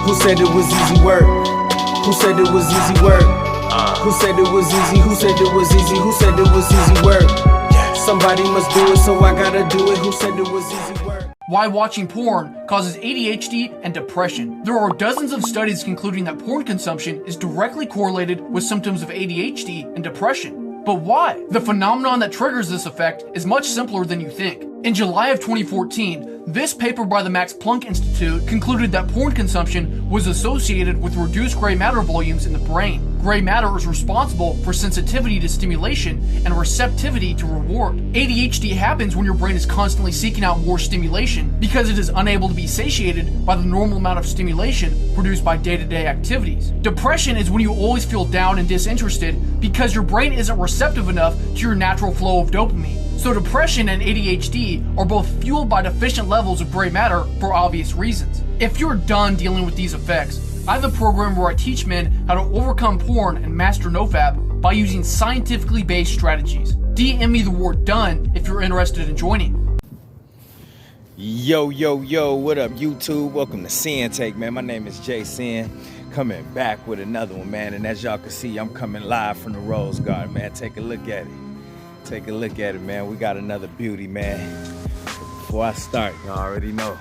Who said it was easy work? Who said it was easy work? Who said it was easy? Who said it was easy? Who said it was easy work? Somebody must do it, so I gotta do it. Who said it was easy work? Why watching porn causes ADHD and depression. There are dozens of studies concluding that porn consumption is directly correlated with symptoms of ADHD and depression. But why? The phenomenon that triggers this effect is much simpler than you think. In July of 2014, this paper by the Max Planck Institute concluded that porn consumption was associated with reduced gray matter volumes in the brain. Gray matter is responsible for sensitivity to stimulation and receptivity to reward. ADHD happens when your brain is constantly seeking out more stimulation because it is unable to be satiated by the normal amount of stimulation produced by day-to-day activities. Depression is when you always feel down and disinterested because your brain isn't receptive enough to your natural flow of dopamine. So depression and ADHD are both fueled by deficient levels of gray matter for obvious reasons. If you're done dealing with these effects, I have a program where I teach men how to overcome porn and master nofap by using scientifically based strategies. DM me the word done if you're interested in joining. Yo, what up YouTube? Welcome to Sinn-Take, man. My name is Jay Sin, coming back with another one, man. And as y'all can see, I'm coming live from the Rose Garden, man. Take a look at it. Take a look at it, man. We got another beauty, man. But before I start, y'all already know,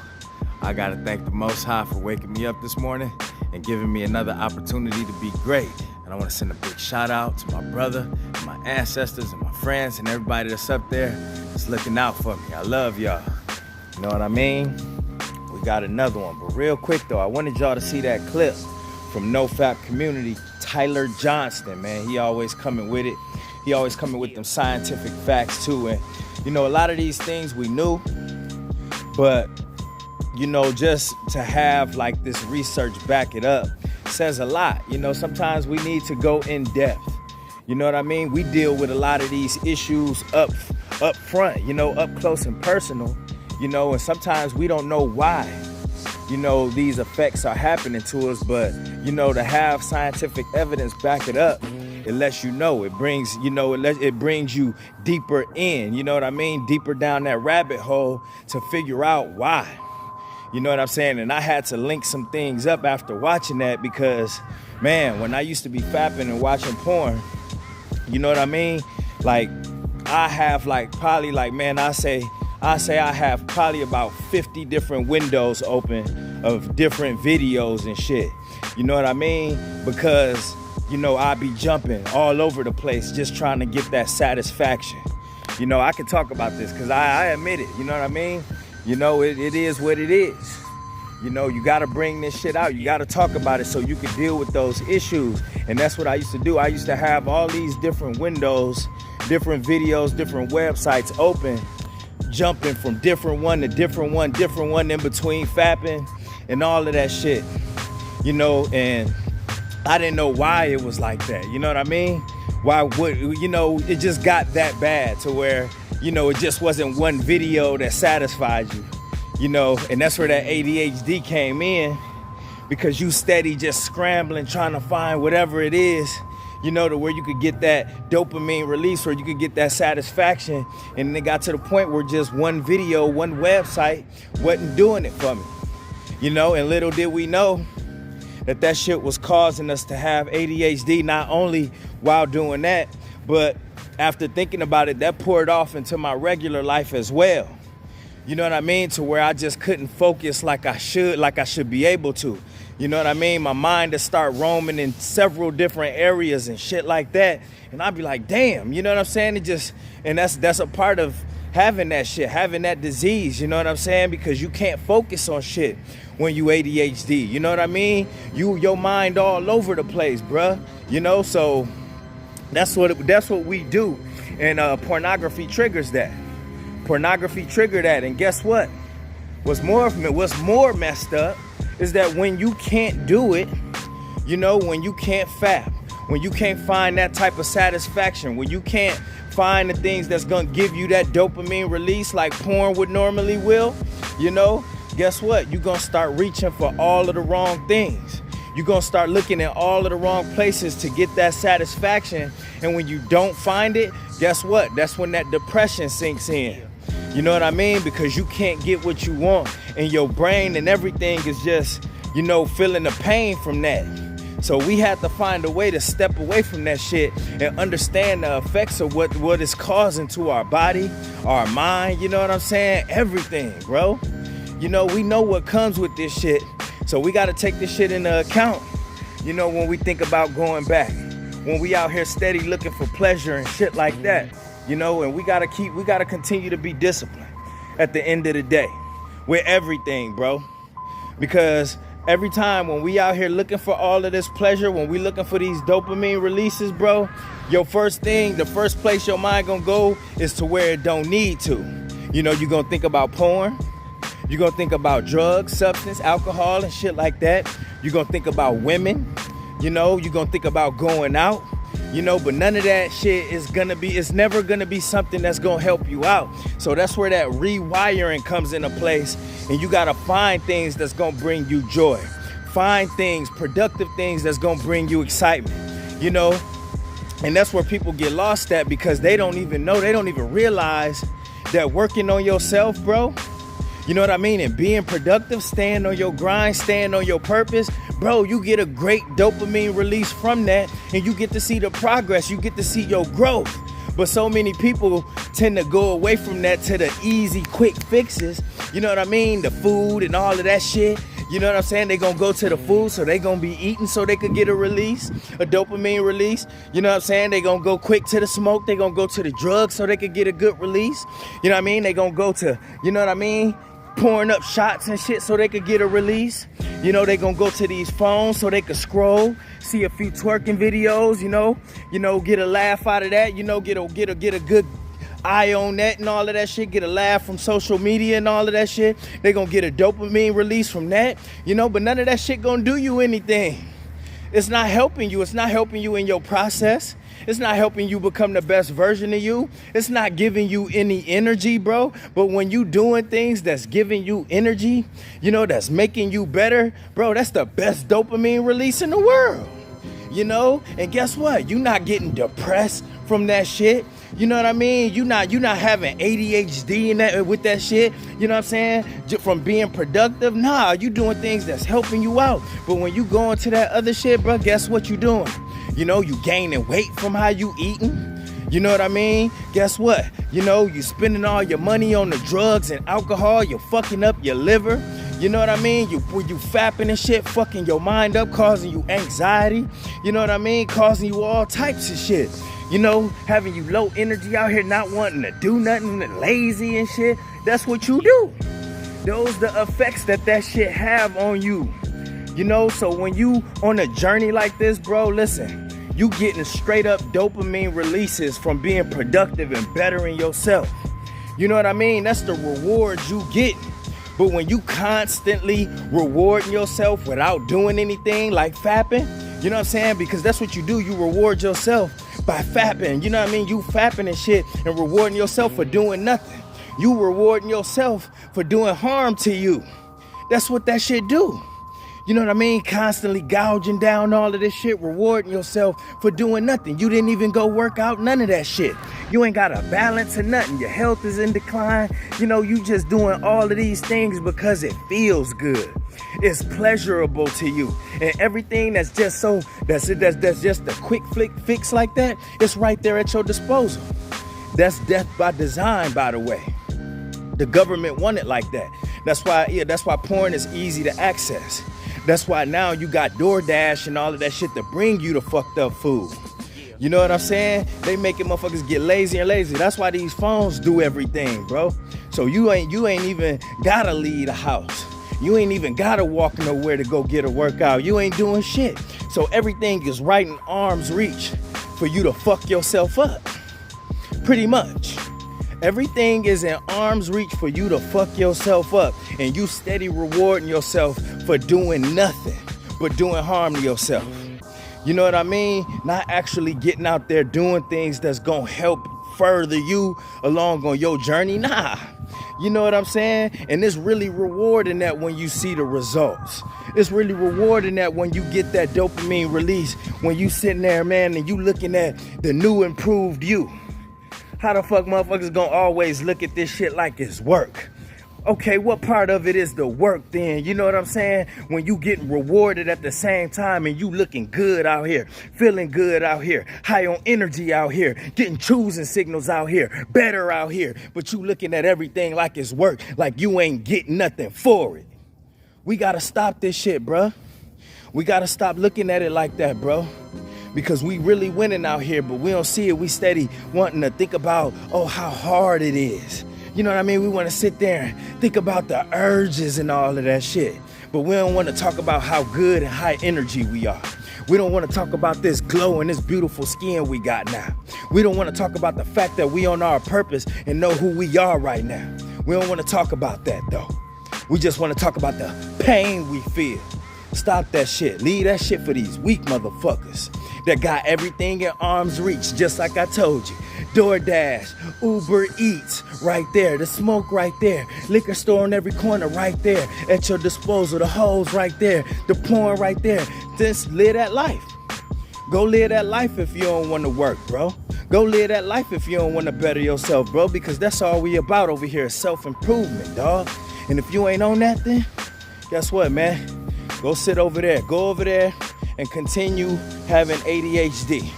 I gotta thank the Most High for waking me up this morning and giving me another opportunity to be great. And I want to send a big shout out to my brother, my ancestors, and my friends, and everybody that's up there that's looking out for me. I love y'all. You know what I mean? We got another one. But real quick though, I wanted y'all to see that clip from NoFap community, Tyler Johnston, man. He always coming with it. He always coming with them scientific facts too. And you know, a lot of these things we knew, but you know, just to have like this research back it up says a lot. You know, sometimes we need to go in depth. You know what I mean? We deal with a lot of these issues up front, you know, up close and personal, you know, and sometimes we don't know why, you know, these effects are happening to us. But, you know, to have scientific evidence back it up, it lets you know. It brings, you know, it brings you deeper in, you know what I mean? Deeper down that rabbit hole to figure out why. You know what I'm saying? And I had to link some things up after watching that because, man, when I used to be fapping and watching porn, you know what I mean? Like, I have like probably like, man, I say I have probably about 50 different windows open of different videos and shit. You know what I mean? Because, you know, I be jumping all over the place just trying to get that satisfaction. You know, I can talk about this because I admit it. You know what I mean? You know, it is what it is. You know, you got to bring this shit out. You got to talk about it so you can deal with those issues. And that's what I used to do. I used to have all these different windows, different videos, different websites open, jumping from different one to different one in between fapping and all of that shit. You know, and I didn't know why it was like that. You know what I mean? Why would, you know, it just got that bad to where, you know, it just wasn't one video that satisfied you, you know, and that's where that ADHD came in, because you steady just scrambling, trying to find whatever it is, you know, to where you could get that dopamine release, or you could get that satisfaction. And it got to the point where just one video, one website wasn't doing it for me, you know, and little did we know that shit was causing us to have ADHD, not only while doing that, but after thinking about it, that poured off into my regular life as well. You know what I mean? To where I just couldn't focus like I should be able to. You know what I mean? My mind would start roaming in several different areas and shit like that. And I'd be like, damn, you know what I'm saying? It just, and that's a part of having that shit, having that disease, you know what I'm saying? Because you can't focus on shit when you ADHD, you know what I mean? Your mind all over the place, bruh. You know, so that's what we do. And pornography triggers that. Pornography triggered that. And guess what? What's more messed up is that when you can't do it, you know, when you can't fap, when you can't find that type of satisfaction, when you can't find the things that's gonna give you that dopamine release like porn would normally will, you know, guess what? You're gonna start reaching for all of the wrong things. You're gonna start looking at all of the wrong places to get that satisfaction. And when you don't find it, guess what? That's when that depression sinks in. You know what I mean? Because you can't get what you want, and your brain and everything is just feeling the pain from that. So we have to find a way to step away from that shit and understand the effects of what it's causing to our body, our mind, you know what I'm saying? Everything, bro. We know what comes with this shit. So we got to take this shit into account, when we think about going back. When we out here steady looking for pleasure and shit like that, and we got to continue to be disciplined at the end of the day with everything, bro. Because every time when we out here looking for all of this pleasure, when we looking for these dopamine releases, bro, the first place your mind gonna go is to where it don't need to. You're gonna think about porn. You're gonna think about drugs, substance, alcohol, and shit like that. You're gonna think about women. You're gonna think about going out. But none of that shit it's never gonna be something that's gonna help you out. So that's where that rewiring comes into place. And you gotta find things that's gonna bring you joy. Find things, productive things that's gonna bring you excitement, And that's where people get lost at, because they don't even realize that working on yourself, bro, you know what I mean? And being productive, staying on your grind, staying on your purpose, bro, you get a great dopamine release from that, and you get to see the progress, you get to see your growth. But so many people tend to go away from that to the easy, quick fixes, you know what I mean? The food and all of that shit, you know what I'm saying? They gonna go to the food, so they gonna be eating so they could get a release, a dopamine release, you know what I'm saying? They gonna go quick to the smoke, they gonna go to the drugs so they could get a good release, you know what I mean? They gonna go to, you know what I mean? Pouring up shots and shit so they could get a release. They gonna go to these phones so they could scroll, see a few twerking videos, get a laugh out of that, get a good eye on that and all of that shit, get a laugh from social media and all of that shit. They gonna get a dopamine release from that, but none of that shit gonna do you anything. It's not helping you. It's not helping you in your process. It's not helping you become the best version of you. It's not giving you any energy, bro. But when you doing things that's giving you energy, that's making you better, bro, that's the best dopamine release in the world. And guess what? You're not getting depressed from that shit. You know what I mean? You're not having ADHD in that with that shit. You know what I'm saying? From being productive. Nah, you doing things that's helping you out. But when you go into that other shit, bro, guess what you doing? You gaining weight from how you eating. You know what I mean? Guess what? You spending all your money on the drugs and alcohol. You're fucking up your liver. You know what I mean? You fapping and shit, fucking your mind up, causing you anxiety. You know what I mean? Causing you all types of shit. Having you low energy out here, not wanting to do nothing, and lazy and shit. That's what you do. Those the effects that shit have on you. So when you on a journey like this, bro, listen, you getting straight up dopamine releases from being productive and bettering yourself. You know what I mean? That's the rewards you get. But when you constantly rewarding yourself without doing anything like fapping, you know what I'm saying? Because that's what you do. You reward yourself by fapping. You know what I mean? You fapping and shit and rewarding yourself for doing nothing. You rewarding yourself for doing harm to you. That's what that shit do. You know what I mean? Constantly gouging down all of this shit, rewarding yourself for doing nothing. You didn't even go work out, none of that shit. You ain't got a balance or nothing. Your health is in decline. You just doing all of these things because it feels good. It's pleasurable to you. And everything that's just that's just a quick fix like that, it's right there at your disposal. That's death by design, by the way. The government want it like that. That's why porn is easy to access. That's why now you got DoorDash and all of that shit to bring you the fucked up food. You know what I'm saying? They making motherfuckers get lazy and lazy. That's why these phones do everything, bro. So you ain't even gotta leave the house. You ain't even gotta walk nowhere to go get a workout. You ain't doing shit. So everything is right in arm's reach for you to fuck yourself up. Pretty much. Everything is in arm's reach for you to fuck yourself up, and you steady rewarding yourself for doing nothing but doing harm to yourself. You know what I mean? Not actually getting out there doing things that's gonna help further you along on your journey. Nah. You know what I'm saying? And it's really rewarding that when you see the results. It's really rewarding that when you get that dopamine release, when you sitting there, man, and you looking at the new improved you. How the fuck motherfuckers gonna always look at this shit like it's work? Okay, what part of it is the work then? You know what I'm saying? When you getting rewarded at the same time and you looking good out here, feeling good out here, high on energy out here, getting choosing signals out here, better out here, but you looking at everything like it's work, like you ain't getting nothing for it. We gotta stop this shit, bruh. We gotta stop looking at it like that, bro. Because we really winning out here, but we don't see it. We steady wanting to think about, oh, how hard it is. You know what I mean? We want to sit there and think about the urges and all of that shit. But we don't want to talk about how good and high energy we are. We don't want to talk about this glow and this beautiful skin we got now. We don't want to talk about the fact that we on our purpose and know who we are right now. We don't want to talk about that though. We just want to talk about the pain we feel. Stop that shit. Leave that shit for these weak motherfuckers that got everything in arm's reach, just like I told you. DoorDash, Uber Eats, right there. The smoke right there. Liquor store on every corner right there. At your disposal. The hoes right there. The porn right there. Just live that life. Go live that life if you don't want to work, bro. Go live that life if you don't want to better yourself, bro. Because that's all we about over here, self-improvement, dog. And if you ain't on that, then guess what, man? Go sit over there. Go over there and continue having ADHD.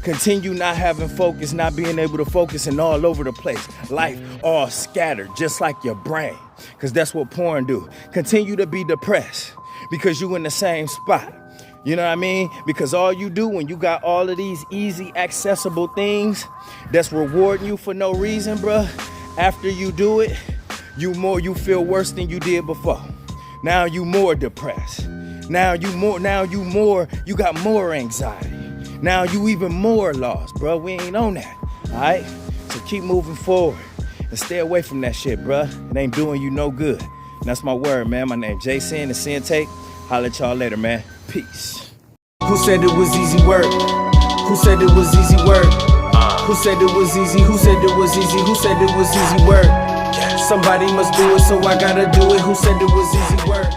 Continue not having focus, not being able to focus and all over the place. Life all scattered, just like your brain. Because that's what porn do. Continue to be depressed because you in the same spot. You know what I mean? Because all you do when you got all of these easy, accessible things that's rewarding you for no reason, bruh, after you do it, you feel worse than you did before. Now you more depressed. Now you got more anxiety. Now you even more lost, bro. We ain't on that, all right? So keep moving forward and stay away from that shit, bro. It ain't doing you no good. And that's my word, man. My name Jason, the Sinn-Take. Holla at y'all later, man. Peace. Who said it was easy work? Who said it was easy work? Who said it was easy? Who said it was easy? Who said it was easy work? Somebody must do it, so I gotta do it. Who said it was easy work?